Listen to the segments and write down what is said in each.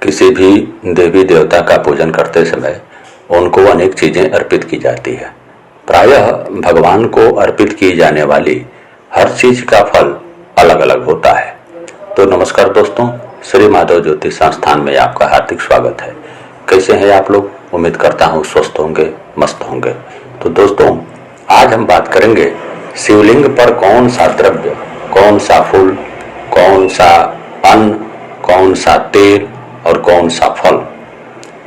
किसी भी देवी देवता का पूजन करते समय उनको अनेक चीजें अर्पित की जाती है। प्रायः भगवान को अर्पित की जाने वाली हर चीज का फल अलग अलग होता है। तो नमस्कार दोस्तों, श्री माधव ज्योति संस्थान में आपका हार्दिक स्वागत है। कैसे हैं आप लोग? उम्मीद करता हूँ स्वस्थ होंगे, मस्त होंगे। तो दोस्तों, आज हम बात करेंगे शिवलिंग पर कौन सा द्रव्य, कौन सा फूल, कौन सा अन्न, कौन सा तेल और कौन सा फल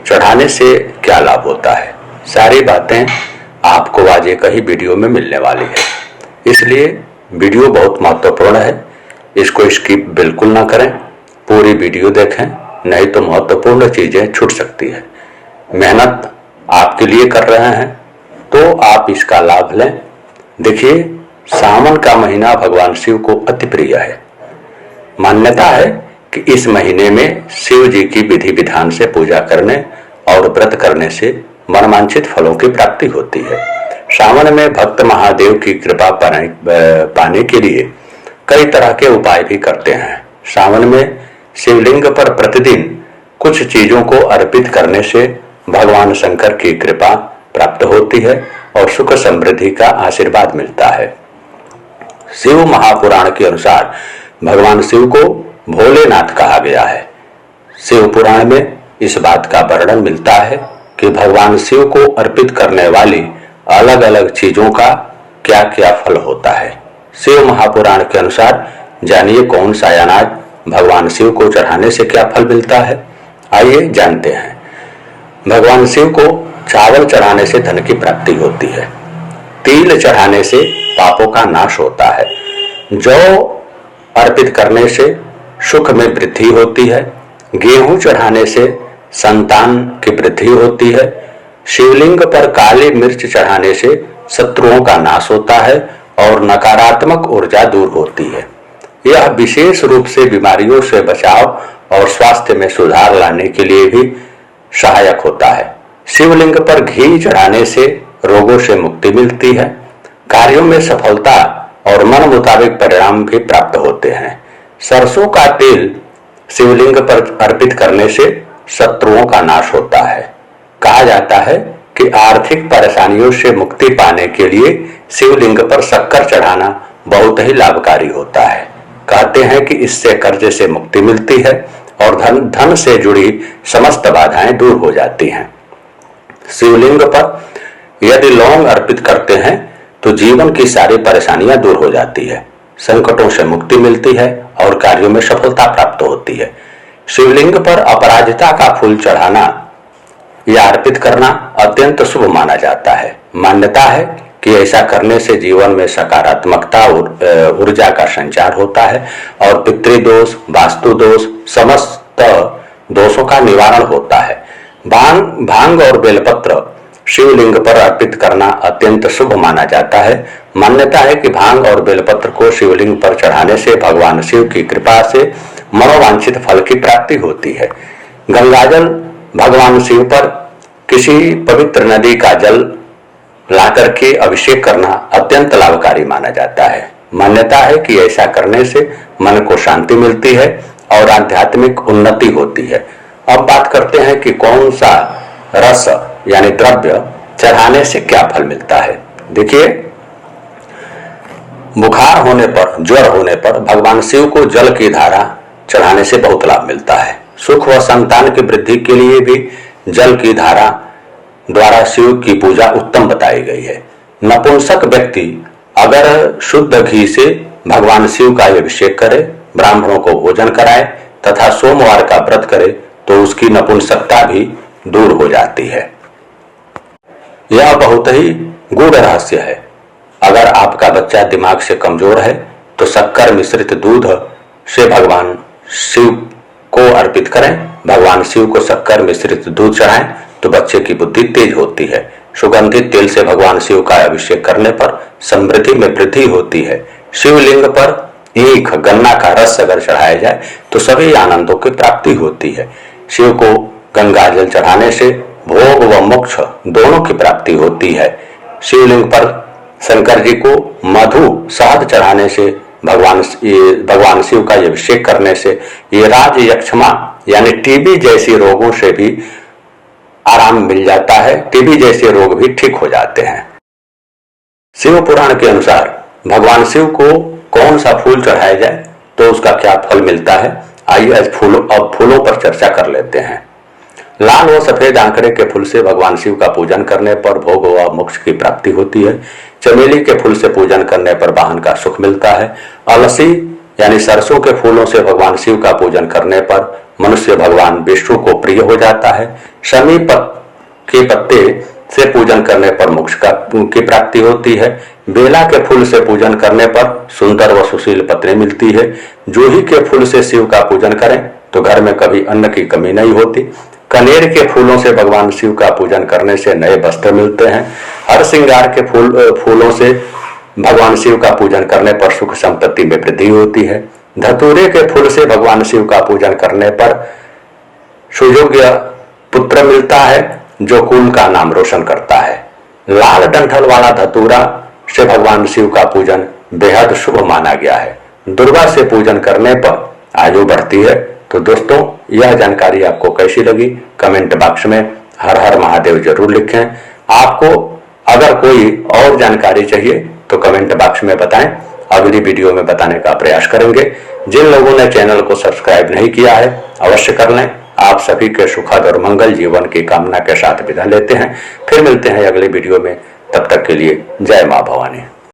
चढ़ाने से क्या लाभ होता है। सारी बातें आपको आज एक ही वीडियो में मिलने वाली है, इसलिए वीडियो बहुत महत्वपूर्ण है। इसको स्किप बिल्कुल ना करें, पूरी वीडियो देखें, नहीं तो महत्वपूर्ण चीजें छूट सकती है। मेहनत आपके लिए कर रहे हैं तो आप इसका लाभ लें। देखिए, सावन का महीना भगवान शिव को अति प्रिय है। मान्यता है कि इस महीने में शिव जी की विधि विधान से पूजा करने और व्रत करने से मनवांछित फलों की प्राप्ति होती है। सावन में भक्त महादेव की कृपा पाने के लिए कई तरह के उपाय भी करते हैं। सावन में शिवलिंग पर प्रतिदिन कुछ चीजों को अर्पित करने से भगवान शंकर की कृपा प्राप्त होती है और सुख समृद्धि का आशीर्वाद मिलता है। शिव महापुराण के अनुसार भगवान शिव को भोलेनाथ कहा गया है। शिव पुराण में इस बात का वर्णन मिलता है कि भगवान शिव को अर्पित करने वाली अलग अलग चीजों का क्या क्या फल होता है। शिव महापुराण के अनुसार जानिए कौन सा अनाज भगवान शिव को चढ़ाने से क्या फल मिलता है। आइए जानते हैं। भगवान शिव को चावल चढ़ाने से धन की प्राप्ति होती है। तिल चढ़ाने से पापों का नाश होता है। जौ अर्पित करने से सुख में वृद्धि होती है। गेहूं चढ़ाने से संतान की वृद्धि होती है। शिवलिंग पर काली मिर्च चढ़ाने से शत्रुओं का नाश होता है और नकारात्मक ऊर्जा दूर होती है। यह विशेष रूप से बीमारियों से बचाव और स्वास्थ्य में सुधार लाने के लिए भी सहायक होता है। शिवलिंग पर घी चढ़ाने से रोगों से मुक्ति मिलती है। कार्यों में सफलता और मन मुताबिक परिणाम भी प्राप्त होते हैं। सरसों का तेल शिवलिंग पर अर्पित करने से शत्रुओं का नाश होता है। कहा जाता है कि आर्थिक परेशानियों से मुक्ति पाने के लिए शिवलिंग पर शक्कर चढ़ाना बहुत ही लाभकारी होता है। कहते हैं कि इससे कर्ज से मुक्ति मिलती है और धन से जुड़ी समस्त बाधाएं दूर हो जाती हैं। शिवलिंग पर यदि लौंग अर्पित करते हैं तो जीवन की सारी परेशानियां दूर हो जाती है, संकटों से मुक्ति मिलती है और कार्यों में सफलता प्राप्त होती है। शिवलिंग पर अपराजिता का फूल चढ़ाना या अर्पित करना अत्यंत शुभ माना जाता है। मान्यता है कि ऐसा करने से जीवन में सकारात्मकता और ऊर्जा का संचार होता है और पितृदोष, वास्तु दोष, समस्त दोषों का निवारण होता है। भांग और बेलपत्र शिवलिंग पर अर्पित करना अत्यंत शुभ माना जाता है। मान्यता है कि भांग और बेलपत्र को शिवलिंग पर चढ़ाने से भगवान शिव की कृपा से मनोवांछित फल की प्राप्ति होती है। गंगाजल भगवान शिव पर किसी पवित्र नदी का जल लाकर के अभिषेक करना अत्यंत लाभकारी माना जाता है। मान्यता है कि ऐसा करने से मन को शांति मिलती है और आध्यात्मिक उन्नति होती है। अब बात करते हैं कि कौन सा रस यानी द्रव्य चढ़ाने से क्या फल मिलता है। देखिए, बुखार होने पर, ज्वर होने पर भगवान शिव को जल की धारा चढ़ाने से बहुत लाभ मिलता है। सुख व संतान की वृद्धि के लिए भी जल की धारा द्वारा शिव की पूजा उत्तम बताई गई है। नपुंसक व्यक्ति अगर शुद्ध घी से भगवान शिव का अभिषेक करे, ब्राह्मणों को भोजन कराए तथा सोमवार का व्रत करे तो उसकी नपुंसकता भी दूर हो जाती है। यह बहुत ही गूढ़ रहस्य है। अगर आपका बच्चा दिमाग से कमजोर है तो शक्कर मिश्रित दूध से भगवान शिव को अर्पित करें। भगवान शिव को शक्कर मिश्रित दूध चढ़ाएं तो बच्चे की बुद्धि तेज होती है। सुगंधित तेल से भगवान शिव का अभिषेक करने पर समृद्धि में वृद्धि होती है। शिवलिंग पर ईख, गन्ना का रस अगर चढ़ाया जाए तो सभी आनंदों की प्राप्ति होती है। शिव को गंगा जल चढ़ाने से भोग व मोक्ष दोनों की प्राप्ति होती है। शिवलिंग पर शंकर जी को मधु शहद चढ़ाने से भगवान शिव का अभिषेक करने से ये राज यक्षमा यानी टीबी जैसी रोगों से भी आराम मिल जाता है, टीबी जैसे रोग भी ठीक हो जाते हैं। शिव पुराण के अनुसार भगवान शिव को कौन सा फूल चढ़ाया जाए तो उसका क्या फल मिलता है, आइए आज फूलों पर चर्चा कर लेते हैं। लाल व सफेद आंकड़े के फूल से भगवान शिव का पूजन करने पर भोग व मोक्ष की प्राप्ति होती है। चमेली के फूल से पूजन करने पर वाहन का सुख मिलता है। अलसी यानी सरसों के फूलों से भगवान शिव का पूजन करने पर मनुष्य भगवान विष्णु को प्रिय हो जाता है। शमी के पत्ते से पूजन करने पर मोक्ष की प्राप्ति होती है। बेला के फूल से पूजन करने पर सुंदर व सुशील पत्नी मिलती है। जूही के फूल से शिव का पूजन करें तो घर में कभी अन्न की कमी नहीं होती। कनेर के फूलों से भगवान शिव का पूजन करने से नए वस्त्र मिलते हैं। हर श्रृंगार के फूलों से भगवान शिव का पूजन करने पर सुख संपत्ति में वृद्धि होती है। धतूरे के फूल से भगवान शिव का पूजन करने पर सुयोग्य पुत्र मिलता है जो कुल का नाम रोशन करता है। लाल डंठल वाला धतूरा से भगवान शिव का पूजन बेहद शुभ माना गया है। दुर्गा से पूजन करने पर आयु बढ़ती है। तो दोस्तों, यह जानकारी आपको कैसी लगी कमेंट बॉक्स में हर हर महादेव जरूर लिखें। आपको अगर कोई और जानकारी चाहिए तो कमेंट बॉक्स में बताएं, अगली वीडियो में बताने का प्रयास करेंगे। जिन लोगों ने चैनल को सब्सक्राइब नहीं किया है अवश्य कर लें। आप सभी के सुखद और मंगल जीवन की कामना के साथ विदा लेते हैं। फिर मिलते हैं अगले वीडियो में, तब तक के लिए जय मां भवानी।